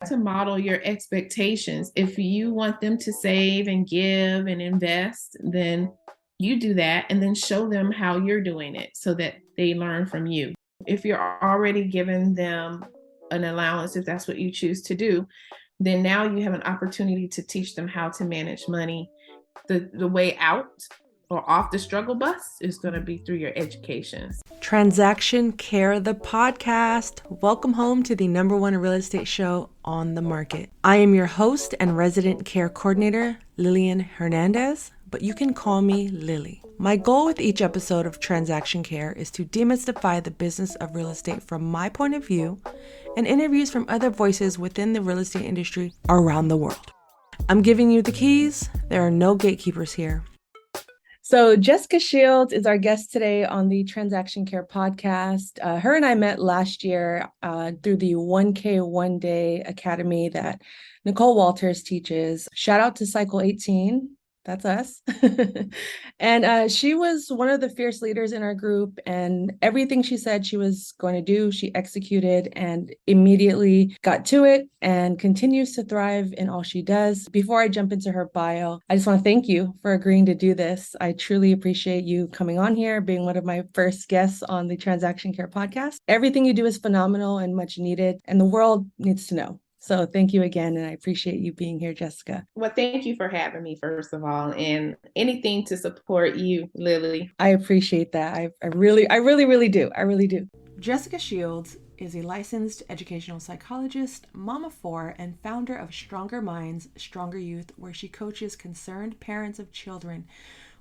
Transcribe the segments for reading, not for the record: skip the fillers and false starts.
to model your expectations. If you want them to save and give and invest, then you do that and then show them how you're doing it so that they learn from you. If you're already giving them an allowance, if that's what you choose to do, then now you have an opportunity to teach them how to manage money. The way out or off the struggle bus is going to be through your education. Transaction Care, the podcast. Welcome home to the #1 real estate show on the market. I am your host and resident care coordinator, Lillian Hernandez, but you can call me Lily. My goal with each episode of Transaction Care is to demystify the business of real estate from my point of view and interviews from other voices within the real estate industry around the world. I'm giving you the keys. There are no gatekeepers here. So Jessika Shields is our guest today on the Transaction Care podcast. Her and I met last year through the 1K One Day Academy that Nicole Walters teaches. Shout out to Cycle 18. That's us. And she was one of the fierce leaders in our group, and everything she said she was going to do, she executed and immediately got to it and continues to thrive in all she does. Before I jump into her bio, I just want to thank you for agreeing to do this. I truly appreciate you coming on here, being one of my first guests on the Transaction Care podcast. Everything you do is phenomenal and much needed, and the world needs to know. So thank you again, and I appreciate you being here, Jessika. Well, thank you for having me, first of all, and anything to support you, Lily. I appreciate that. I really do. I really do. Jessika Shields is a licensed educational psychologist, mom of 4, and founder of Stronger Minds, Stronger Youth, where she coaches concerned parents of children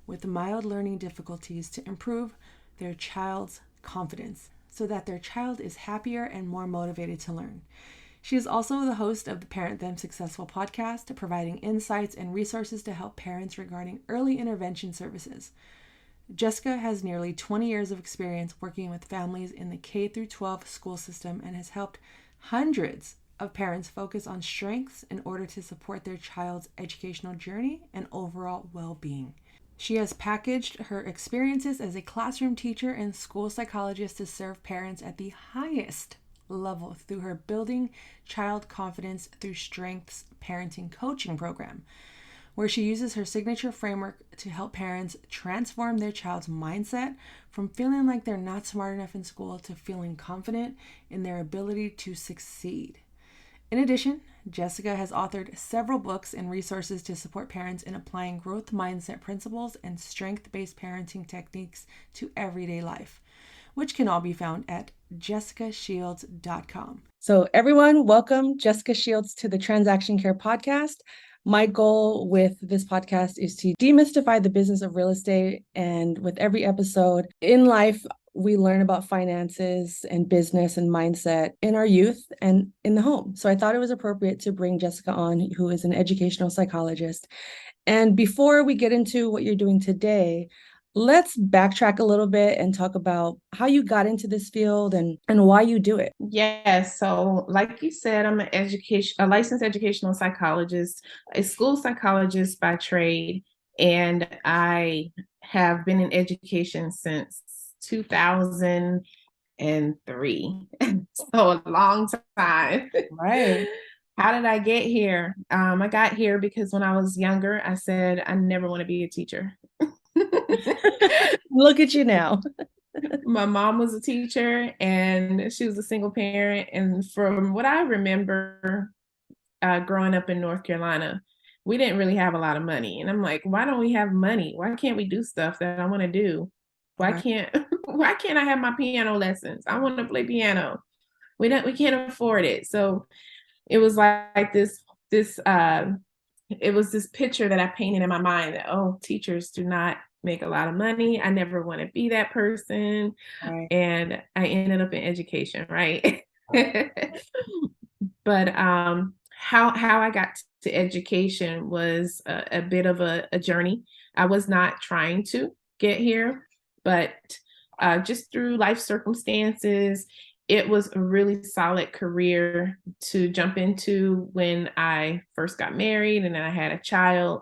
with mild learning difficulties to improve their child's confidence so that their child is happier and more motivated to learn. She is also the host of the Parent Them Successful podcast, providing insights and resources to help parents regarding early intervention services. Jessika has nearly 20 years of experience working with families in the K-12 school system and has helped hundreds of parents focus on strengths in order to support their child's educational journey and overall well-being. She has packaged her experiences as a classroom teacher and school psychologist to serve parents at the highest level through her Building Child Confidence Through Strengths parenting coaching program, where she uses her signature framework to help parents transform their child's mindset from feeling like they're not smart enough in school to feeling confident in their ability to succeed. In addition, Jessika has authored several books and resources to support parents in applying growth mindset principles and strength-based parenting techniques to everyday life, which can all be found at jessicashields.com. So everyone, welcome Jessika Shields to the Transaction Care podcast. My goal with this podcast is to demystify the business of real estate. And with every episode in life, we learn about finances and business and mindset in our youth and in the home. So I thought it was appropriate to bring Jessika on, who is an educational psychologist. And before we get into what you're doing today, let's backtrack a little bit and talk about how you got into this field and why you do it. Yes. So like you said, I'm a licensed educational psychologist, a school psychologist by trade, and I have been in education since 2003. So a long time. Right. How did I get here? I got here because when I was younger, I said, I never want to be a teacher. Look at you now. My mom was a teacher and she was a single parent. And from what I remember growing up in North Carolina, we didn't really have a lot of money. And I'm like, why don't we have money? Why can't we do stuff that I want to do? Why can't I have my piano lessons? I want to play piano. We can't afford it. So it was like this it was this picture that I painted in my mind that, oh, teachers do not make a lot of money. I never want to be that person. Right. And I ended up in education, right? But how I got to education was a bit of a journey. I was not trying to get here, but just through life circumstances, it was a really solid career to jump into when I first got married and then I had a child.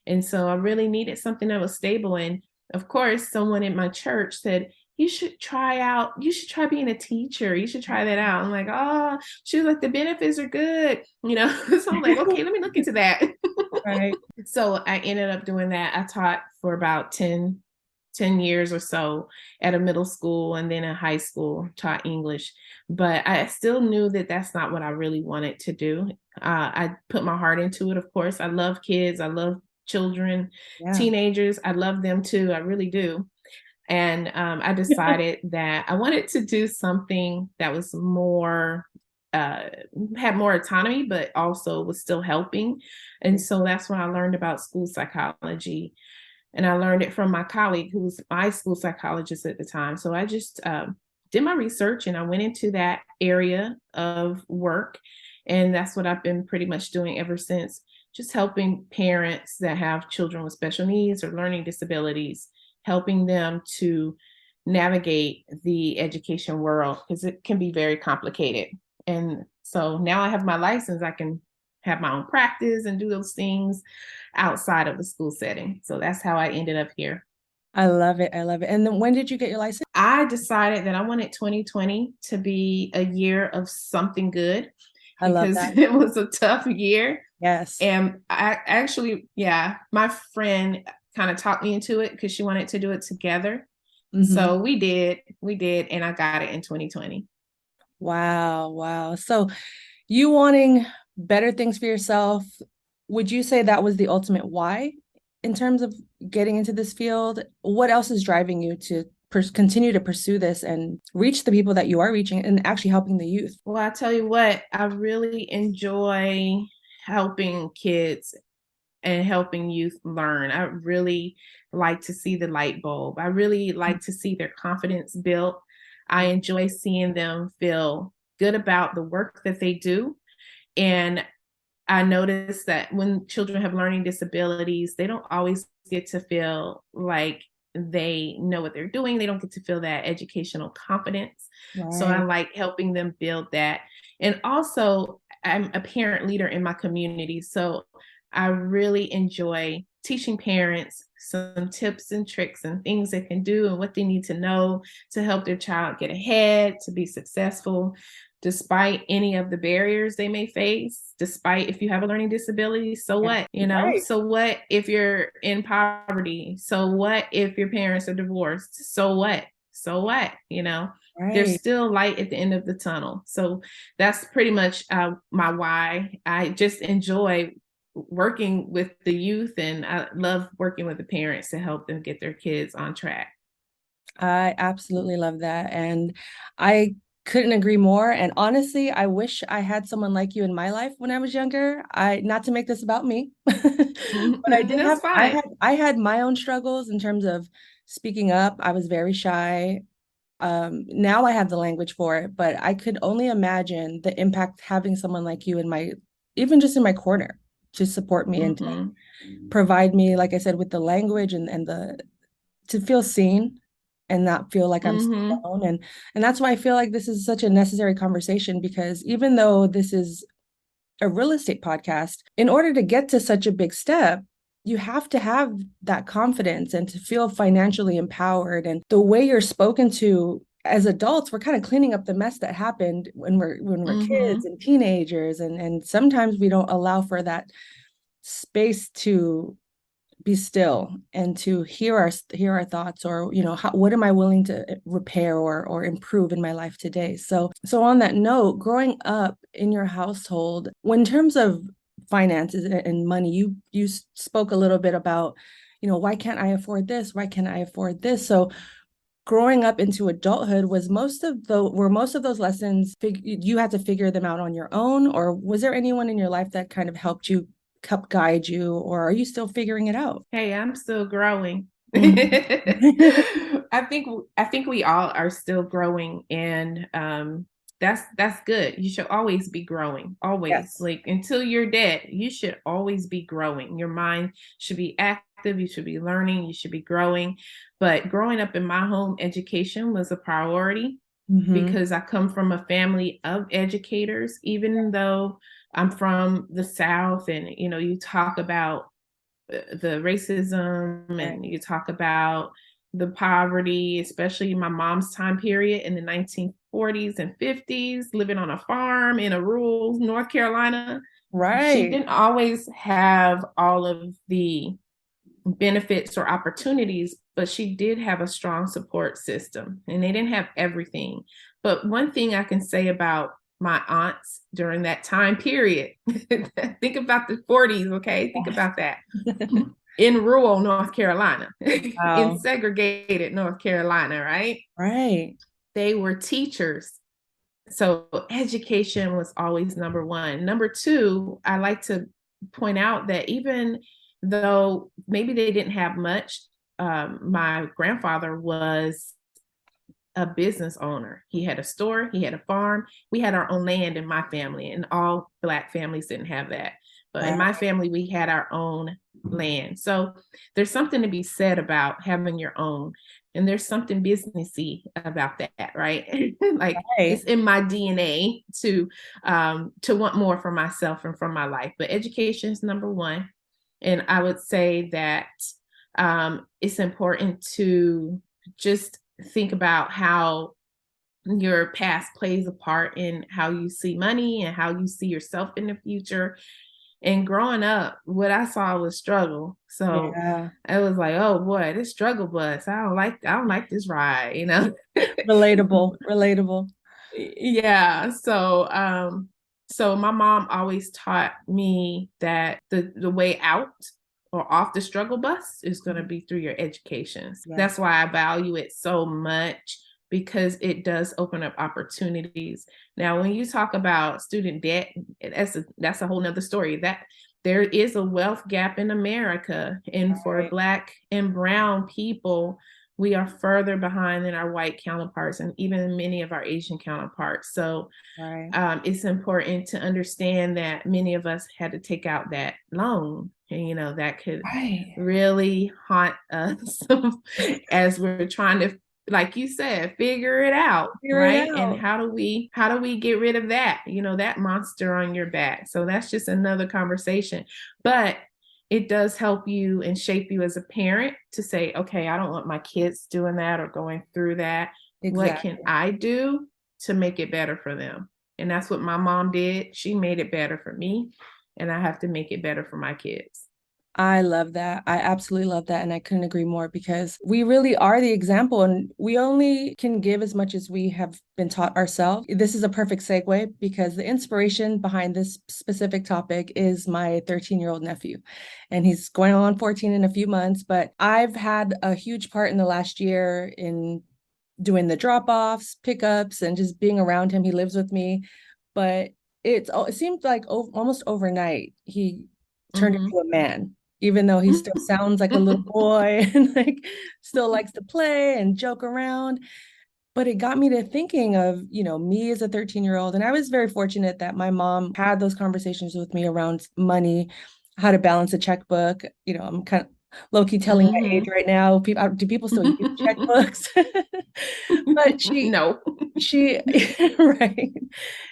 And so I really needed something that was stable. And of course, someone in my church said, you should try being a teacher. You should try that out. I'm like, oh, she was like, the benefits are good, you know? So I'm like, okay, let me look into that. Right. So I ended up doing that. I taught for about 10 years or so at a middle school, and then in high school taught English. But I still knew that that's not what I really wanted to do. I put my heart into it, of course. I love kids. I love children, Yeah. teenagers. I love them too. I really do. And I decided that I wanted to do something that was more, uh, had more autonomy, but also was still helping. And so that's when I learned about school psychology. And I learned it from my colleague who was my school psychologist at the time. So I just did my research and I went into that area of work. And that's what I've been pretty much doing ever since, just helping parents that have children with special needs or learning disabilities, helping them to navigate the education world because it can be very complicated. And so now I have my license, I can have my own practice and do those things outside of the school setting. So that's how I ended up here. I love it. I love it. And then when did you get your license? I decided that I wanted 2020 to be a year of something good I love because that. it was a tough year. Yes. And I actually, yeah, my friend kind of talked me into it because she wanted to do it together. Mm-hmm. So we did, and I got it in 2020. Wow. Wow. So you wanting better things for yourself, would you say that was the ultimate why in terms of getting into this field? What else is driving you to continue to pursue this and reach the people that you are reaching and actually helping the youth? Well, I tell you what, I really enjoy helping kids and helping youth learn. I really like to see the light bulb. I really like to see their confidence built. I enjoy seeing them feel good about the work that they do. And I notice that when children have learning disabilities, they don't always get to feel like they know what they're doing. They don't get to feel that educational confidence. So I Right. like helping them build that. And also, I'm a parent leader in my community. So I really enjoy teaching parents some tips and tricks and things they can do and what they need to know to help their child get ahead, to be successful despite any of the barriers they may face, despite if you have a learning disability, so Yeah. what, you know? Right. So what if you're in poverty? So what if your parents are divorced? So what? So what, you know? There's Right. still light at the end of the tunnel. So that's pretty much my why. I just enjoy working with the youth and I love working with the parents to help them get their kids on track. I absolutely love that. And I couldn't agree more. And honestly, I wish I had someone like you in my life when I was younger. Not to make this about me, but That's fine. I had my own struggles in terms of speaking up. I was very shy. Now I have the language for it, but I could only imagine the impact having someone like you in my, even just in my corner to support me and to Mm-hmm. provide me, like I said, with the language and to feel seen and not feel like I'm so Mm-hmm. alone. And that's why I feel like this is such a necessary conversation because even though this is a real estate podcast, in order to get to such a big step, you have to have that confidence and to feel financially empowered. And the way you're spoken to as adults, we're kind of cleaning up the mess that happened when we're kids Mm-hmm. and teenagers. And sometimes we don't allow for that space to be still and to hear our thoughts or what am I willing to repair or improve in my life today. So on that note, growing up in your household, when in terms of finances and money, you spoke a little bit about, why can't I afford this, why can't I afford this? So growing up into adulthood, were most of those lessons you had to figure them out on your own, or was there anyone in your life that kind of help guide you, or are you still figuring it out? Hey, I'm still growing. Mhm. I think we all are still growing, and that's good. You should always be growing, always. Yes. Like until you're dead, you should always be growing. Your mind should be active. You should be learning. You should be growing. But growing up in my home, education was a priority Hmm. because I come from a family of educators. Even though I'm from the South, and you talk about the racism Right. and you talk about the poverty, especially my mom's time period in the 1940s and 50s, living on a farm in a rural North Carolina. She Right. didn't always have all of the benefits or opportunities, but she did have a strong support system, and they didn't have everything. But one thing I can say about my aunts during that time period, think about the 40s, okay? Think about that. In rural North Carolina, in Wow. segregated North Carolina, right? Right. They were teachers. So education was always number one. Number two, I like to point out that even though maybe they didn't have much, my grandfather was a business owner. He had a store, he had a farm. We had our own land in my family, and all Black families didn't have that. But in Right. my family, we had our own land. So there's something to be said about having your own. And there's something businessy about that, right? Like Right. it's in my DNA to want more for myself and for my life. But education is number one. And I would say that it's important to just think about how your past plays a part in how you see money and how you see yourself in the future. And growing up, what I saw was struggle. So Yeah. I was like, oh boy, this struggle bus. I don't like this ride, you know. Relatable. Relatable. Yeah. So my mom always taught me that the way out or off the struggle bus is going to be through your education. Yes. That's why I value it so much, because it does open up opportunities. Now, when you talk about student debt, that's a whole nother story. That there is a wealth gap in America, and for Right. Black and Brown people, we are further behind than our white counterparts and even many of our Asian counterparts. So Right. it's important to understand that many of us had to take out that loan, and that could Right. really haunt us as we're trying to, like you said, figure it out, Figure it right? And out. how do we get rid of that, that monster on your back? So that's just another conversation. But it does help you and shape you as a parent to say, okay, I don't want my kids doing that or going through that. What can Exactly. I do to make it better for them? And that's what my mom did. She made it better for me, and I have to make it better for my kids. I love that. I absolutely love that. And I couldn't agree more because we really are the example and we only can give as much as we have been taught ourselves. This is a perfect segue because the inspiration behind this specific topic is my 13-year-old nephew. And he's going on 14 in a few months, but I've had a huge part in the last year in doing the drop-offs, pickups, and just being around him. He lives with me, but it seemed like almost overnight he turned Mm-hmm. into a man, even though he still sounds like a little boy and like still likes to play and joke around. But it got me to thinking of, me as a 13-year-old. And I was very fortunate that my mom had those conversations with me around money, how to balance a checkbook. I'm kind of low-key telling my age Mm-hmm. right now. Do people still use checkbooks? But No. she, right.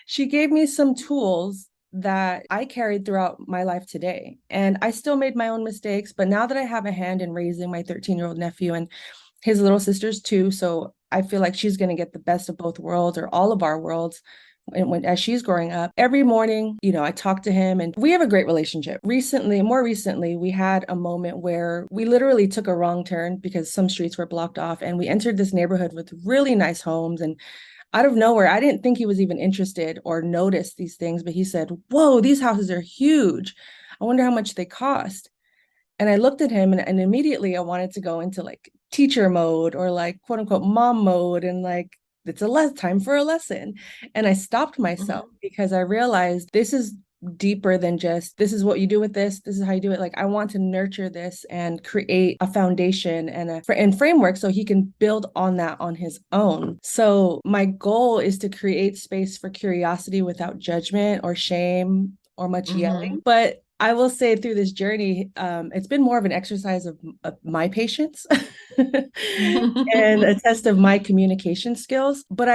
She gave me some tools that I carried throughout my life today. And I still made my own mistakes, but now that I have a hand in raising my 13-year-old nephew and his little sisters too, so I feel like she's going to get the best of both worlds or all of our worlds. And as she's growing up, every morning, I talk to him and we have a great relationship. More recently, we had a moment where we literally took a wrong turn because some streets were blocked off and we entered this neighborhood with really nice homes. And out of nowhere, I didn't think he was even interested or noticed these things, but he said, "Whoa, these houses are huge. I wonder how much they cost." And I looked at him and immediately I wanted to go into like teacher mode or like quote unquote mom mode and like it's a less time for a lesson. And I stopped myself Mm-hmm. because I realized this is deeper than just this is what you do with this is how you do it. Like I want to nurture this and create a foundation and framework so he can build on that on his own. So my goal is to create space for curiosity without judgment or shame or much Mm-hmm. yelling. But I will say through this journey, it's been more of an exercise of my patience and a test of my communication skills. But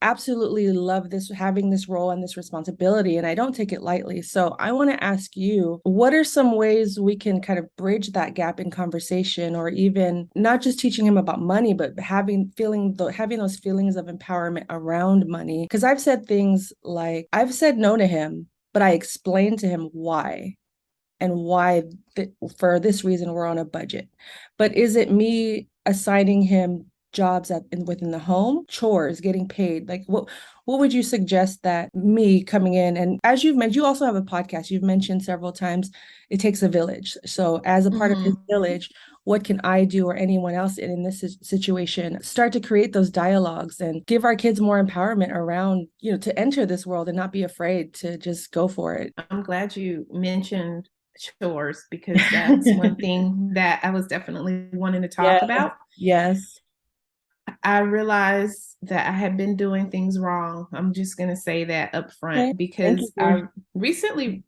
absolutely love this, having this role and this responsibility, and I don't take it lightly. So I want to ask you, what are some ways we can kind of bridge that gap in conversation, or even not just teaching him about money, but having those feelings of empowerment around money? Because I've said things like, I've said no to him, but I explained to him why, and why for this reason we're on a budget. But is it me assigning him jobs within the home, chores, getting paid? Like what would you suggest that me coming in, and as you've mentioned, you also have a podcast, you've mentioned several times, it takes a village. So as a part of his Mhm. village, what can I do, or anyone else in this situation, start to create those dialogues and give our kids more empowerment around, to enter this world and not be afraid to just go for it? I'm glad you mentioned chores because that's one thing that I was definitely wanting to talk Yes, about. yes. I realized that I had been doing things wrong. I'm just going to say that up Okay. front Thank you because for. I recently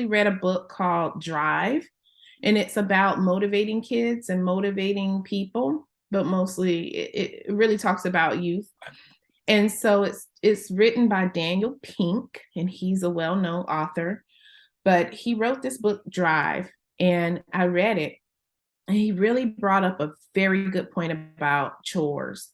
read a book called Drive, and it's about motivating kids and motivating people, but mostly it really talks about youth. And so it's written by Daniel Pink, and he's a well-known author, but he wrote this book Drive, and I read it, and he really brought up a very good point about chores.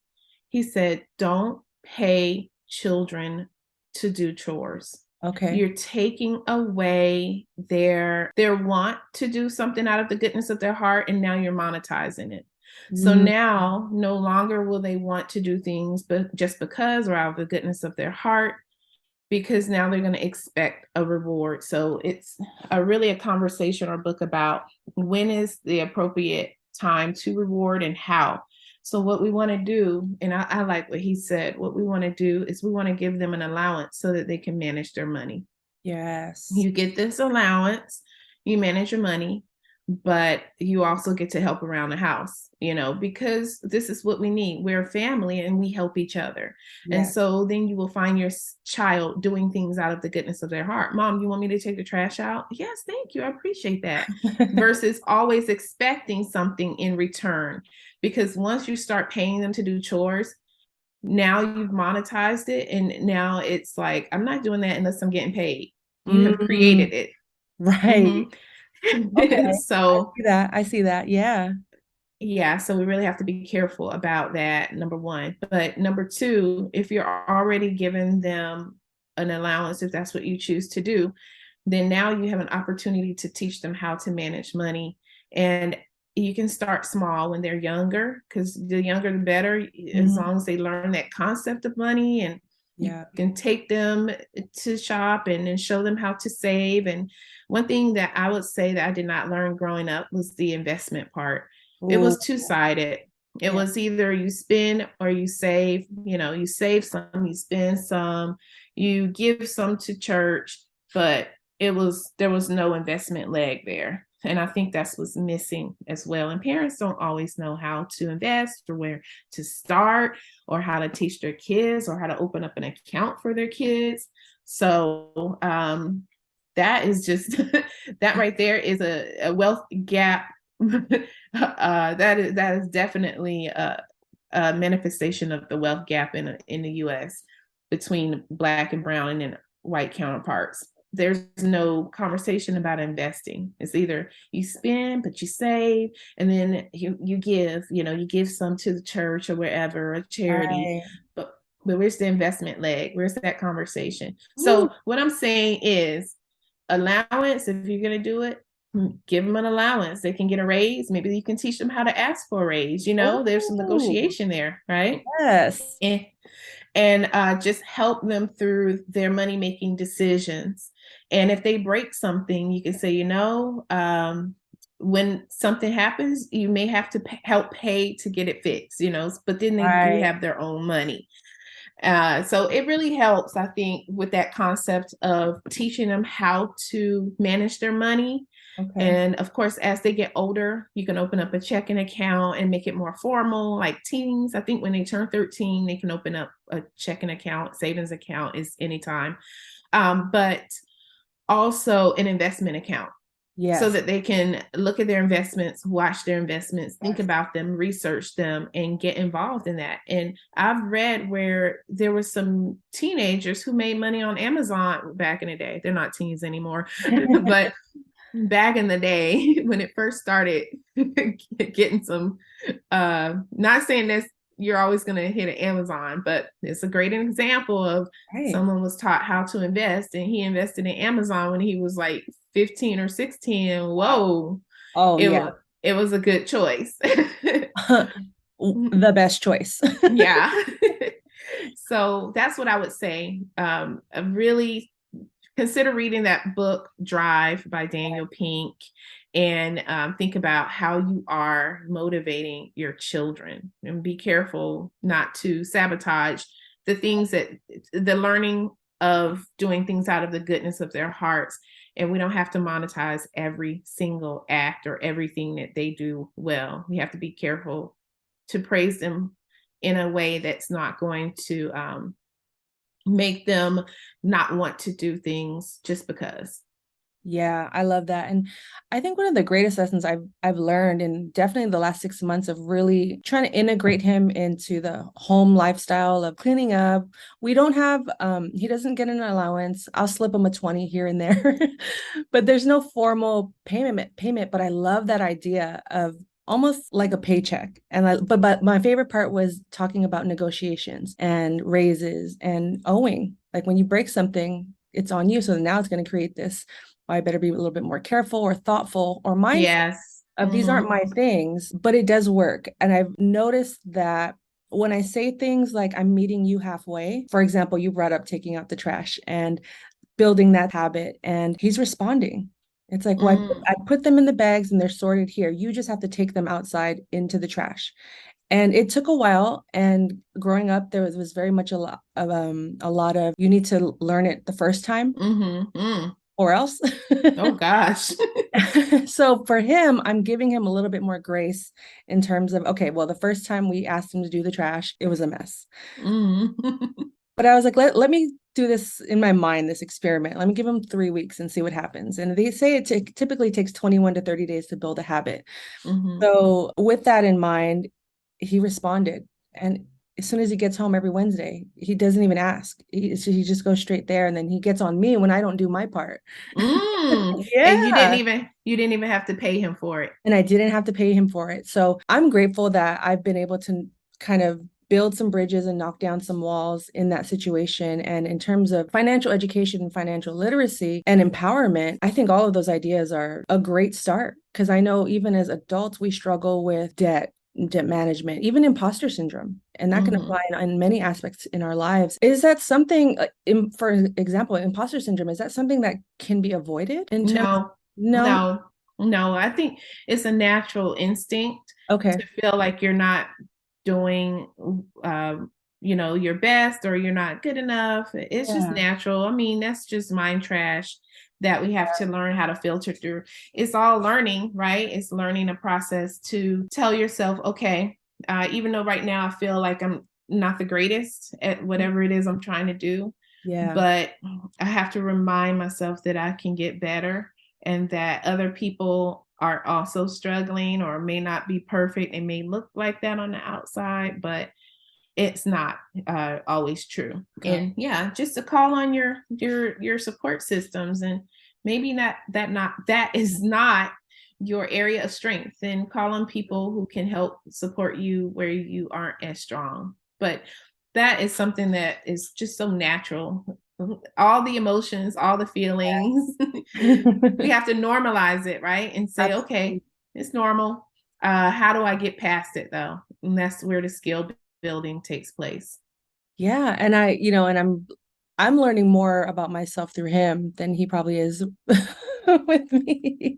He said, don't pay children to do chores. Okay. You're taking away their want to do something out of the goodness of their heart, and now you're monetizing it. So Mm, now no longer will they want to do things but just because or out of the goodness of their heart, because now they're going to expect a reward. So it's really a conversation or book about when is the appropriate time to reward and how. So what we want to do, and I like what he said, what we want to do is we want to give them an allowance so that they can manage their money. yes. You get this allowance, you manage your money, but you also get to help around the house, because this is what we need. We're a family and we help each other. And Yes. so then you will find your child doing things out of the goodness of their heart. Mom, you want me to take the trash out? Yes, thank you. I appreciate that. Versus always expecting something in return. Because once you start paying them to do chores, now you've monetized it. And now it's like, I'm not doing that unless I'm getting paid. You have Mm, created it. right. Okay. Mm-hmm. I So see that. I see that. Yeah. yeah, so we really have to be careful about that, number one. But number two, if you're already giving them an allowance, if that's what you choose to do, then now you have an opportunity to teach them how to manage money. And you can start small when they're younger, because the younger the better, as Mhm. long as they learn that concept of money. And you Yeah. can take them to shop and show them how to save. And one thing that I would say that I did not learn growing up was the investment part. It Oh, was two-sided. It yeah. was either you spend or you save. You save some, you spend some, you give some to church, but there was no investment leg there. And I think that's what's missing as well. And parents don't always know how to invest or where to start or how to teach their kids or how to open up an account for their kids. So that is just that right there is a wealth gap. That is definitely a manifestation of the wealth gap in the U.S. between Black and brown and then white counterparts. There's no conversation about investing. It's either you spend, but you save, and then you give. You give some to the church or wherever, a charity. Right. But where's the investment leg? Where's that conversation? Ooh. So what I'm saying is, allowance. If you're gonna do it, give them an allowance. They can get a raise. Maybe you can teach them how to ask for a raise. There's some Oh, negotiation there, right? yes. And just help them through their money making decisions. And if they break something, you can say, when something happens, you may have to help pay to get it fixed, but then they do Right. have their own money. So it really helps, I think, with that concept of teaching them how to manage their money. Okay. And of course, as they get older, you can open up a checking account and make it more formal. Like teens, I think when they turn 13, they can open up a checking account, savings account is anytime. But also an investment account. so Yes. that they can look at their investments, watch their investments, think about them, research them, and get involved in that. And I've read where there were some teenagers who made money on Amazon back in the day. They're not teens anymore, but back in the day when it first started getting some, not saying this you're always going to hit an Amazon, but it's a great example of Right. someone was taught how to invest, and he invested in Amazon when he was like 15 or 16. And whoa, Oh, it yeah. was it was a good choice. The best choice. Yeah. So that's what I would say. Really consider reading that book, Drive by Daniel Pink, and think about how you are motivating your children, and be careful not to sabotage the things that the learning of doing things out of the goodness of their hearts. And we don't have to monetize every single act or everything that they do well. We have to be careful to praise them in a way that's not going to make them not want to do things just because. Yeah, I love that. And I think one of the greatest lessons I've learned in definitely the last 6 months of really trying to integrate him into the home lifestyle of cleaning up. We don't have he doesn't get an allowance. I'll slip him a 20 here and there. But there's no formal payment, but I love that idea of almost like a paycheck. And but my favorite part was talking about negotiations and raises and owing. Like when you break something, it's on you. So now it's going to create this, I better be a little bit more careful or thoughtful or mindful Yes. of these Mm-hmm. aren't my things, but it does work. And I've noticed that when I say things like I'm meeting you halfway, for example, you brought up taking out the trash and building that habit, and he's responding. It's like, well, Mm. I put them in the bags and they're sorted here. You just have to take them outside into the trash. And it took a while. And growing up, was very much a lot of you need to learn it the first time Mm-hmm. Mm. or else. Oh gosh. So for him, I'm giving him a little bit more grace in terms of, okay, well, the first time we asked him to do the trash, it was a mess. Mm. But I was like, let me do this in my mind, this experiment. Let me give him 3 weeks and see what happens. And they say it typically takes 21 to 30 days to build a habit. Mm-hmm. So with that in mind, he responded. And as soon as he gets home every Wednesday, he doesn't even ask. He just goes straight there. And then he gets on me when I don't do my part. Mm. And Yeah. you didn't even have to pay him for it. And I didn't have to pay him for it. So I'm grateful that I've been able to kind of build some bridges and knock down some walls in that situation. And in terms of financial education and financial literacy and empowerment, I think all of those ideas are a great start because I know even as adults, we struggle with debt management, even imposter syndrome. And that can Mm-hmm. apply in many aspects in our lives. Is that something, for example, imposter syndrome, is that something that can be avoided in terms? No, No. no, no. I think it's a natural instinct Okay. to feel like you're not doing, your best, or you're not good enough. It's just Yeah. natural. I mean, that's just mind trash that we have to learn how to filter through. It's all learning, right? It's learning a process to tell yourself, okay, even though right now I feel like I'm not the greatest at whatever it is I'm trying to do, Yeah. but I have to remind myself that I can get better, and that other people are also struggling or may not be perfect. It may look like that on the outside, but it's not always true. Right. And yeah, just to call on your support systems, and maybe that is not your area of strength, then call on people who can help support you where you aren't as strong. But that is something that is just so natural. All the emotions, all the feelings, we have to normalize it, right? And say, okay, Absolutely. it's normal. How do I get past it though? And that's where the skill building takes place. Yeah. And I'm learning more about myself through him than he probably is with me.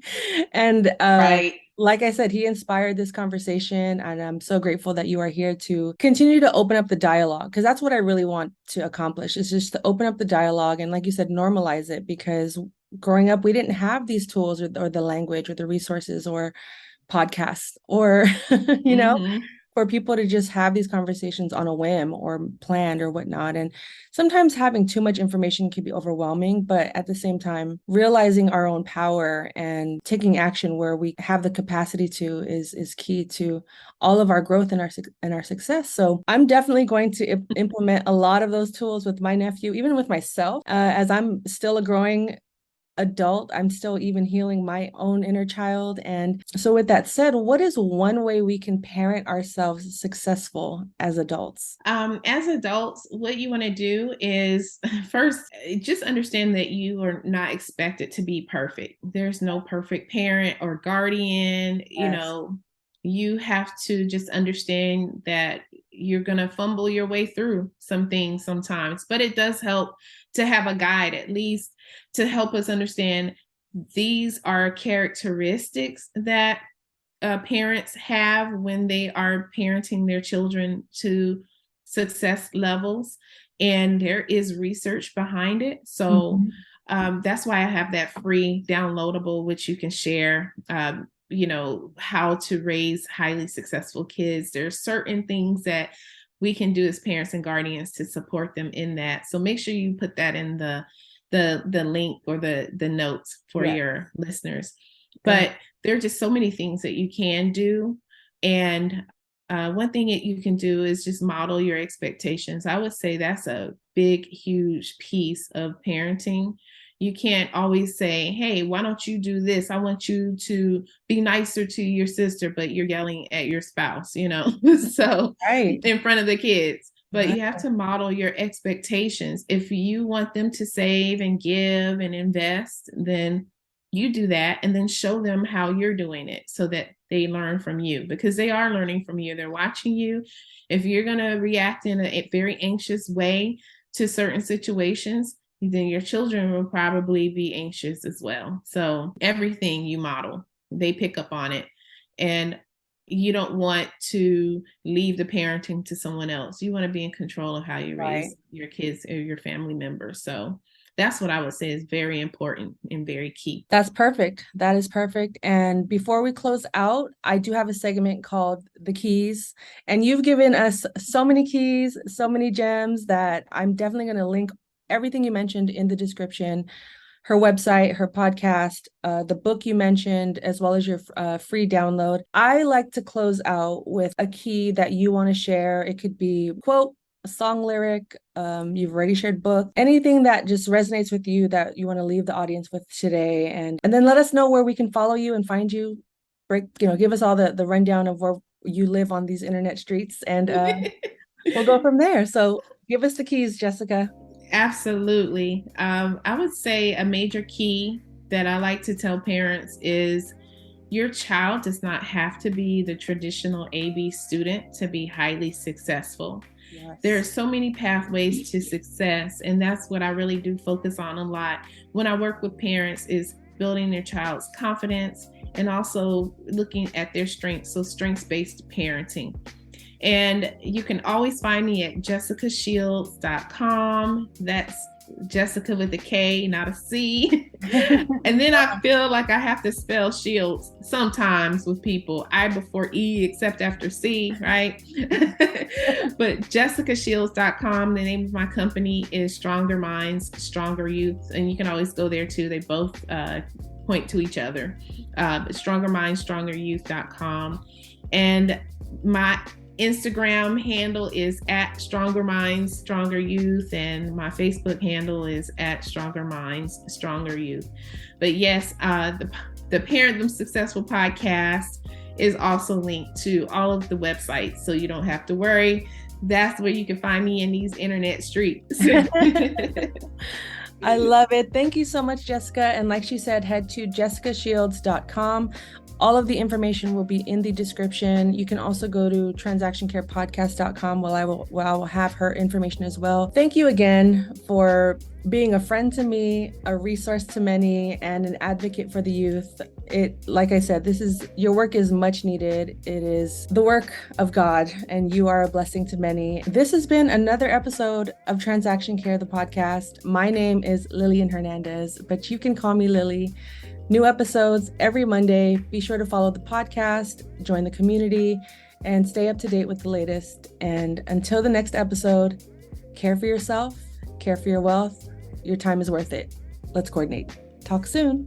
And Right. like I said, he inspired this conversation, and I'm so grateful that you are here to continue to open up the dialogue because that's what I really want to accomplish is just to open up the dialogue and, like you said, normalize it because growing up, we didn't have these tools or the language or the resources or podcasts or, you know, Mm-hmm. for people to just have these conversations on a whim or planned or whatnot. And sometimes having too much information can be overwhelming, but at the same time, realizing our own power and taking action where we have the capacity to is key to all of our growth and our success. So I'm definitely going to implement a lot of those tools with my nephew, even with myself, as I'm still a growing adult. I'm still even healing my own inner child. And so with that said, what is one way we can parent ourselves successful as adults? As adults, what you want to do is first just understand that you are not expected to be perfect. There's no perfect parent or guardian. Yes. You have to just understand that you're going to fumble your way through some things sometimes, but it does help to have a guide, at least to help us understand these are characteristics that parents have when they are parenting their children to success levels. And there is research behind it. So that's why I have that free downloadable, which you can share. How to raise highly successful kids. There are certain things that we can do as parents and guardians to support them in that. So make sure you put that in the link or the notes for your listeners. But there are just so many things that you can do. And one thing that you can do is just model your expectations. I would say that's a big, huge piece of parenting. You can't always say, hey, why don't you do this? I want you to be nicer to your sister, but you're yelling at your spouse, so in front of the kids. But you have to model your expectations. If you want them to save and give and invest, then you do that and then show them how you're doing it so that they learn from you, because they are learning from you. They're watching you. If you're going to react in a very anxious way to certain situations, then your children will probably be anxious as well. So everything you model, they pick up on it. And you don't want to leave the parenting to someone else. You want to be in control of how you raise your kids or your family members. So that's what I would say is very important and very key. That's perfect. That is perfect. And before we close out, I do have a segment called The Keys. And you've given us so many keys, so many gems that I'm definitely going to link everything you mentioned in the description, her website, her podcast, the book you mentioned, as well as your free download. I like to close out with a key that you want to share. It could be quote, a song lyric, you've already shared book, anything that just resonates with you that you want to leave the audience with today. And then let us know where we can follow you and find you. Give us all the rundown of where you live on these internet streets, and we'll go from there. So give us the keys, Jessika. Absolutely. I would say a major key that I like to tell parents is your child does not have to be the traditional AB student to be highly successful. Yes. There are so many pathways to success, and that's what I really do focus on a lot when I work with parents, is building their child's confidence and also looking at their strengths. So strengths-based parenting. And you can always find me at jessicashields.com. That's Jessika with a K, not a C. And then I feel like I have to spell Shields sometimes with people. I before E, except after C, right? But jessicashields.com. The name of my company is Stronger Minds, Stronger Youth. And you can always go there too. They both point to each other. StrongerMinds, StrongerYouth.com. And my Instagram handle is at Stronger Minds, Stronger Youth, and my Facebook handle is at Stronger Minds, Stronger Youth. But yes, the Parent Them Successful podcast is also linked to all of the websites, so you don't have to worry. That's where you can find me in these internet streets. I love it. Thank you so much, Jessika. And like she said, head to jessicashields.com. All of the information will be in the description. You can also go to transactioncarepodcast.com where I will have her information as well. Thank you again for being a friend to me, a resource to many, and an advocate for the youth. Like I said, your work is much needed. It is the work of God, and you are a blessing to many. This has been another episode of Transaction Care, the podcast. My name is Lillian Hernandez, but you can call me Lily. New episodes every Monday. Be sure to follow the podcast, join the community, and stay up to date with the latest. And until the next episode, care for yourself, care for your wealth. Your time is worth it. Let's coordinate. Talk soon.